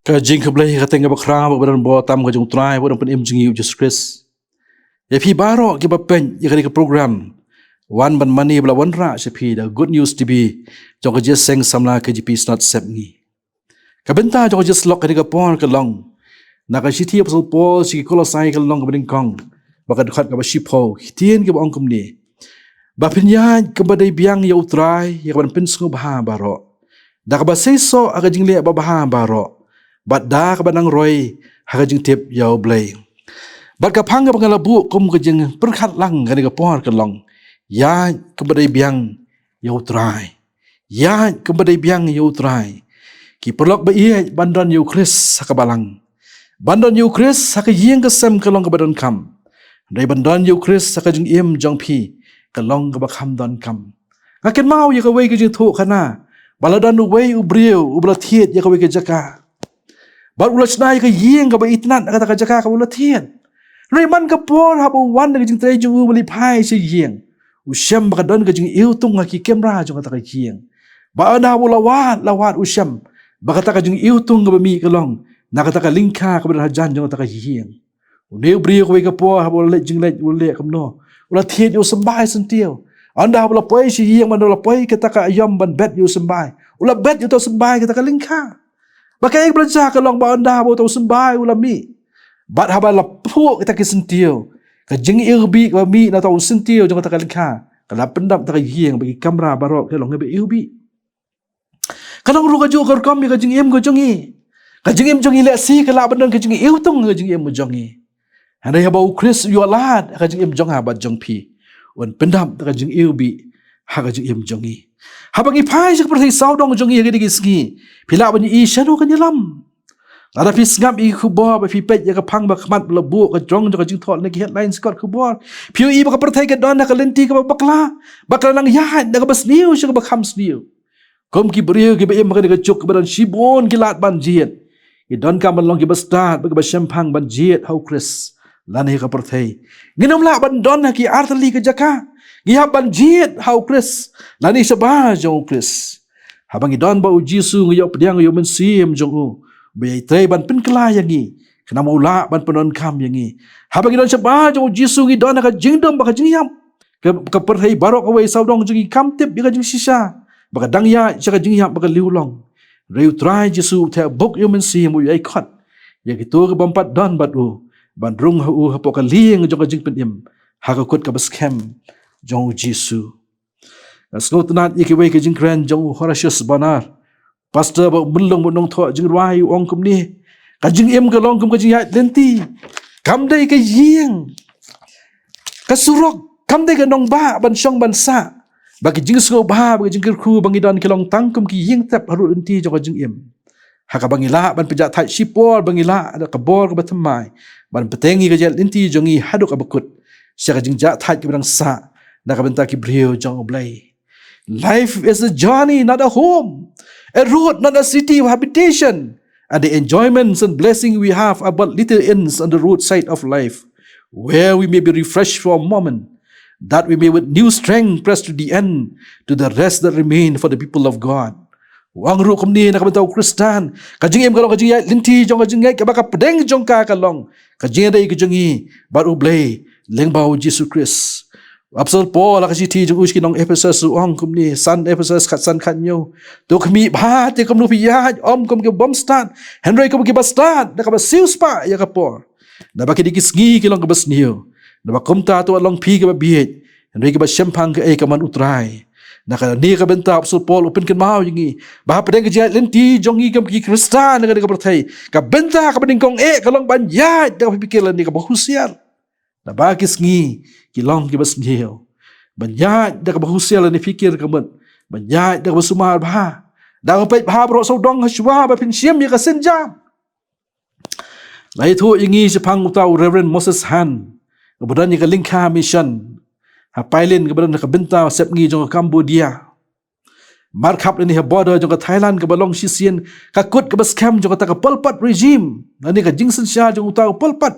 Kajing kebelah kata ngapa kerang badan botam kajung try badan pen imjingi Jesus Christ. Ya pi baro ke bapen ya ke program. One ban money bela one ra sepi the good news to be jong just seng samla ke GP is not sep ngi. Kabenta jong just lock ke pon ke long. Na ka siti apostol Paul si kolosai ke long ke beding kong. Baka dekat ke sipo hitien ke bang kumni. Ba pinya ke badai biang ya utrai ya ban pen sungu bah baro. Da ka ba seso aga jingle ba bah baro. Bat da ka banang roy ha jing tip yau blay bat ka phang ka bangalabu kum ka jing perkhat lang ka por ka long ya ka badai biang yau trai ya ka badai biang yau trai ki perlok ba ie bandan yu Chris ka balang bandan yu Chris ka yeng ka sem ka long ka badan kam dai bandan yu Chris ka jing im jong pi ka long ka ba kham don kam ngaken mau ya ka wei ka jing thu khana baladan u wei u brio u bla thiet ya ka wei ka jaka Bat ulat senai ke yeng ke itnan kata kajaka ke ulat tian. Reman ke por habu wan ke jing trai jung beli pai se yeng. Usyam bakadon ke jing iutung ngaki kamera jung kata ke yeng. Ba anda habu lawat usyam. Bakata ke jing iutung ke bemi ke long. Na kata ke lingka ke berhajan jung kata ke yeng. Uneu beri ke por habu let jing let ulat kamno. Ulat tian yu sembai sentiu. Anda habu lapoi se yeng manda lapoi kata ke ayam ban bet yu sembai. Ulat bet yu tau sembai kata ke lingka. Bakai belajar kalau ba anda bo tau sembai ulami. Bat haba lapu kita ke sentiu. Ka jing irbi ka mi na tau sentiu jong ta kalika. Kala pendap ta yeng bagi kamera barok ke long be irbi. Kadang ru ka jo ka kam ka jing em ka jongi. Ka jing em jongi le si kala bandan ka jing eu tung ka jing em mo jongi. Handai haba u Chris yu lad ka jing em jong ha ba jong pi. Wan pendap ta jing irbi ha ka jing em jongi. Habang ipai seperti saudong jongi ke digisgi. Pila bani I shadow kan yelam. Ada fis ngap I kubor ba fi pet ya ka phang ba khmat lebu ka jong ka jing thot lagi headline scott kubor. Piu I ba ka perthai ka don ka lenti ka bakla. Bakla nang yahat da ka bas niu ka ba kham sniu. Kom ki brio ki ba em ka cuk ka ban shibon ki lat ban jiet. I don ka ban long ki ba start ba ka ba shampang ban jiet how Chris. Lan ka perthai. Nginom la ban don ki artali ka jaka. Gihap ban jiet how Chris. Lan I sabah jong Chris. Habang idon ba ujisu ngayo pediang ngayo mensim jong u. Bayai tray ban pen kela yangi. Kena mula ban penon kam yangi. Habang idon sabah jong ujisu ngidon ka jingdom baka jingyam. Ka perhai barok away saudong jingi kam tip bika jing sisa. Baka dangya jaka jingyam baka liulong. Rayu try jisu te buk yo mensim u yai khot. Ya gitu ke bampat don bat u. Ban rung ha u hapo ka liing jong ka jing penim. Haka kut ka baskem jong ujisu. Slow tenat ikiway ke jing kren jong Horatius Banar. Pastor ba belong bonong tho jing ruai ong kum ni. Ka jing em ka long kum ka jing yat lenti. Kam dai ka yeng. Ka surok kam dai ka nong ba ban syong ban sa. Bagi jing sko ba bagi jing kru bangi dan ke long tang kum ki yeng tap harut lenti jong ka jing em. Ha ka bangila ban pejat thai sipor bangila ada ka bor ka batamai. Ban petengi ka jat lenti jong I haduk abakut. Sia ka jing jat thai ki bang sa. Na ka benta ki brio jong oblay. Life is a journey, not a home. A road, not a city of habitation. And the enjoyments and blessings we have are but little inns on the roadside of life, where we may be refreshed for a moment, that we may with new strength press to the end, to the rest that remain for the people of God. Wang ru kum ni nak bentau Kristan, kajing em kalong kajing yai linti jong kajing yai kabaka pedeng jong ka kalong, kajing dai kajing I baru blay lengbau Jesus Christ. Apostol Paul la kasiti jung uski nong Ephesus ong kum ni san Ephesus kat san kan yo to kami ba te kum nu pia om kum ke bom start Henry kum ke bastard da ka basiu spa ya ka por da ba ke dikisgi ke long ke basnio da ba kum ta to long pi ke ba biet Henry ke ba shampang ke ka man utrai da ka ni ka benta Apostol Paul open ke mau yingi ba pedeng ke jai lenti jong I kum ki Kristan da ka perthai ka benta ka beding kong ka long ban ya da ka pikir ni ka ba husial da ba kisgi kilong ki bas ngeo banyak dak bahusial ni fikir kamet banyak dak basumar bah dak pet bah bro saudong haswa ba pinsiam ya kasenjam lai thu ingi sepang utau Reverend Moses Han kemudian ni lingka mission ha pailin kemudian ka benta sep ngi jong Cambodia markap ni ha border jong Thailand ke balong sisien ka kut ke bas camp jong ta ka Pol Pot regime ni ka jingsen sya jong utau Pol Pot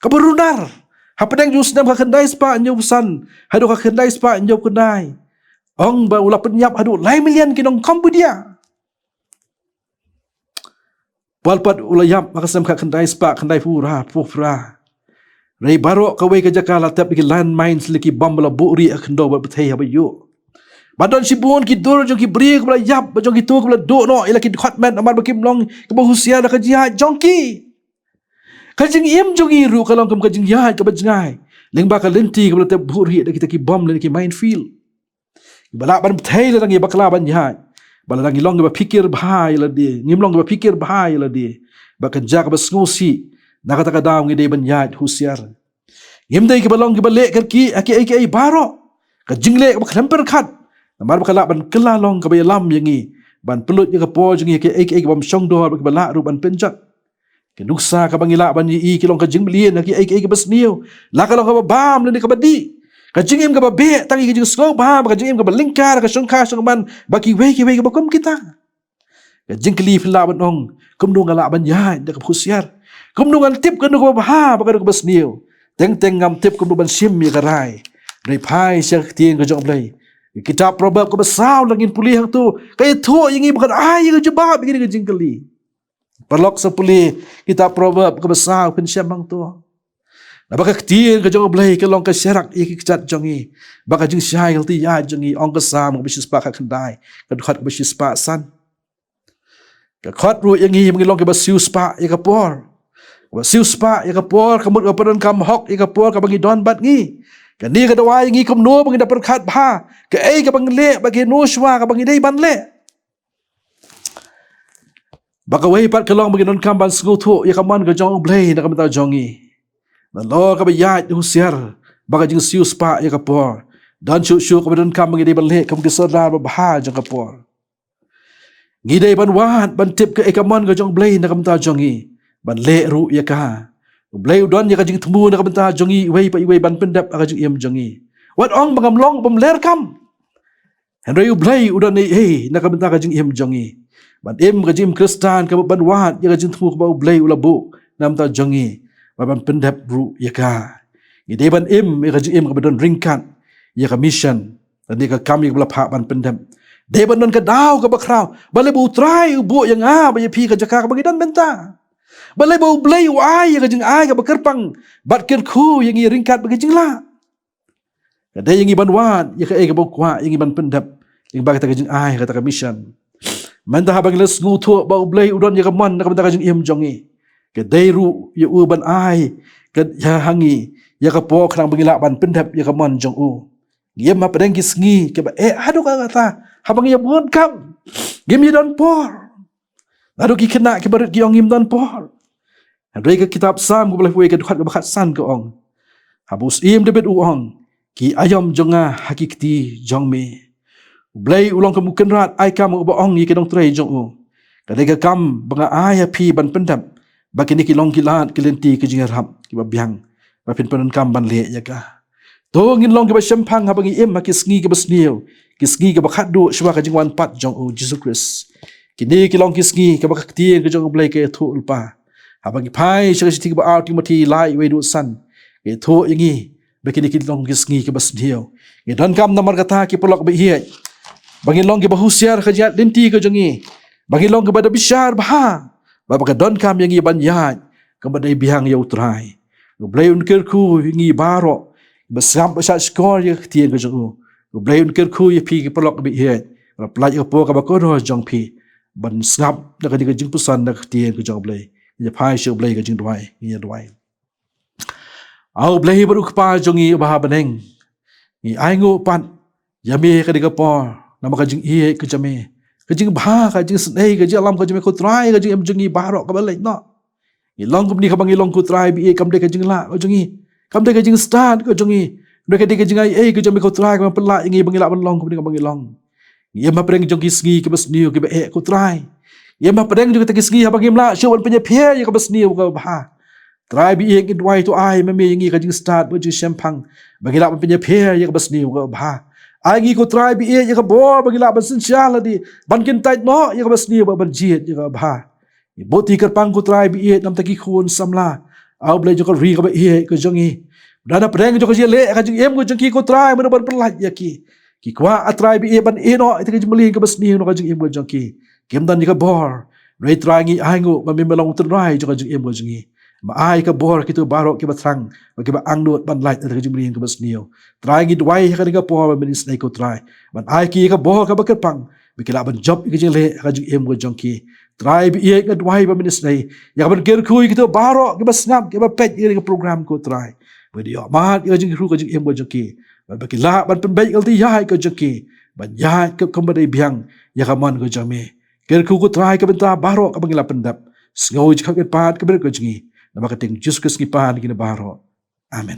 ka berunar Hapadang jus nam ka kendai spa nyop san. Hadu ka kendai spa nyop kendai. Ong ba ula penyap hadu lai milian kinong Cambodia. Palpat ulayap makasam ka kandai spa kandai pura. Ray barok kawai ka jakala tap ki landmines liki bambala buri akendo ba bethay habayo. Badon si buon ki dur jong ki bri ko yap ba jong ki tu ko do no ila ki hotman amar bakim long ka bahusia ka jihad jongki. Ka jing im jong iru ka long kam ka jing jihad ka bajngai. Ling ba ka lenti ka tap buri da kita ki bom le ki minefield. Balak ban bethay la ngi bakla ban jihad. Bala ngi long ba pikir bahai la di. Ngim long ba pikir bahai la di. Ba ka jak ba sngusi. Nakataka daw ngi day banyad husyar. Ngimday ki balong ki balik ki aki baro. Ka jingle ka khamper khat. Namar ba kala ban kelalong ka bayalam yangi. Ban pelut ya ka po jangi aki bam syong do ba balak ru ban penjat. Ki nuksa ka bangila ban yi ki long ka jinglien aki basniu. La ka long ka bam le ka badi. Ka jingim ka babe tangi ki jing slow ba ka jingim ka balingkar ka syongka man ba ki we ka bakom kita. Ka jingkli fila ban ong kumdong ala ban yad ka husyar. Kumdungan tip kan ko baha baka ko basniu teng ngam tip kumdu ban sim ya karai rai pai sia tien ko jong blai kitab probab ko basaw langin pulih hang tu kay thu yingi bakan ai ko jebab begini ko jingkeli perlok sa pulih kitab probab ko basaw pen siam hang tu na baka tien ko jong blai ke long ka serak iki cat jongi baka jing syai ti ya jongi ong ka sam ko bisis pa ka khandai ka khat ko bisis pa san ka khat ru yangi mangi long ke basiu spa ya ka por Wasiu spa ya kapor kamut kaparan kam hok ya kapor kabangi don bat ngi kani ka dawai ngi kam no bangi dapur khat bha ka ei ka bangle bagi no shwa ka bangi dei ban le baka wei pat kalong bagi non kam ban sngu thu ya kaman ka jong blai na kam ta jongi na lo ka ba ya husiar baka jing siu spa ya kapor dan chu ka ban kam bangi dei ban le kam ki sodar ba bha jong kapor ngi dei ban wat ban tip ka ei kaman ka jong blai na kam ta jongi ban le ru ya ka blai udon ya ka jing thmu na ka benta jongi wei pa wei ban pendap ka jing em jongi wat ong bangam long bam ler kam henry blai udon nei hey na ka benta ka jing em jongi ban em ka jing kristan ka ban wat ya ka jing thmu ka blai ulabu nam ta jongi ban pendap ru ya ka ni de ban em ka jing em ka ban ringkat ya ka mission tadi ka kami ka pha ban pendap de ban non ka daw ka bakraw bale bu try bu yang ba ya pi ka jaka ka bagidan benta balai bau blai ai ka jing ai ka bakerpang bat ker khu yang i ringkat bagi jing la kada yang i ban wat ya ka e ka bau kwa yang i ban pendap yang bagi ta ka jing ai ka ta ka mission man ta bang les ngu thu bau blai udon ya ka man ka ta ka jing im jongi ka dai ru ya u ban ai ka ya hangi ya ka po khrang bagi la ban pendap ya ka man jong u gem ma padang ki sngi ka ba adu ka ta habang ya buon kam gem ya don por adu ki kena ki barit ki ong im don por Andai ke kitab Sam ko boleh ke dukhat ke bakat san ke ong. Habus im debet uong ki ayam jonga hakikti jongme. Blai ulang ke mungkin rat ai kam uba ong ke dong trai jong u. Kadai ke kam banga ai pi ban pendap. Bagi ni ki long kilat ke lenti ke jingar hap ki babiang. Ba pin panan kam ban le ya ka. To ngin long ke ba sempang habangi im ki sngi ke basniu. Ki sngi ke bakat du shwa ke jingwan pat jong u Jesus Christ. Kini ki long ki sngi ke bakakti ke jong blai ke thu ulpa. Habang ipai syaka sitik ba Timothy lai we du san ke tho yangi bekini ki long ki sngi ke basniu ngi dan kam namar kata ki polok be hiat bagi long ki bahusiar khajat lenti ke jongi bagi long ke bada bishar bah ba ka don kam yangi ban yat ke bada bihang ya utrai bleun kerku ngi baro besam besat skor ye tien ke jongu bleun kerku ye pi ki polok be hiat plaj po ka ba ko ro jong pi ban snap da ka di ke jing pusan da tien ke jong blai ya pai shu blai ka jing dwai ya dwai au blai baru kpa jongi bah baneng ni ai ngo pan ya me ka diga por nama ka jing ie ka jame ka jing bah ka jing snei ka jalam ka jame ko trai ka jing em jongi baro ka balai no ni long kum ni ka bangi long ku trai bi kam de ka jing la ka jongi kam de ka jing start ka jongi de ka de ka jing ai ka jame ko trai ka pela ngi bangi la ban long kum ni ka bangi long ni ma preng jongi sngi ka bas niu ka be ko trai ya ma padang juga tak kisgi habang imla syuan punya pia ya ka basni ka bah try bi ing dwai to ai me ngi ka jing start bu jing sempang bagi la punya pia ya ka basni ka bah ai ngi ko try bi ya ka bo bagi la ban sinsya di ban kin tait no ya ka basni ba ban jiet ya ka bah boti ka pang ko try bi ya nam taki khun samla au ble jo ka ri ka ba ye ka jongi dana padang jo ka je le ka jing em ko jing ki ko try ban ban perlat ya ki kwa atrai bi ban eno ite ka jimli ka basni no ka jing em ko jong ki Kim dan jika bor Rai try ngi ai ngu ma mi melong trai jo ka jing em go jingi. Ma ai ka bor kitu baro ki batrang ba ki ba angdot ban light ka jing ka bas nio. Try ngi dwai ka ka po ba minis nai ko try. Man ai ki ka bor ka ba ka pang bi ki la ban job ki jing le ka jing em go jong ki. Try bi ye ka dwai ba minis nai ya ban ger khu kitu baro ki bas ngam ki ba pet ki ka program ko try. Ba dio ma ka jing khu ka jing em go jong ki. Ba ki la ban pen bai ti ya ka jong ki. Ban ya ka kembali biang ya ka man go jong me. Ger khu ko try ka benta baro ka bangila pendap. Ngau ka ka pat ka ber ko jingi. Nama kating Yesus Kristus ki pahan kini baro. Amen.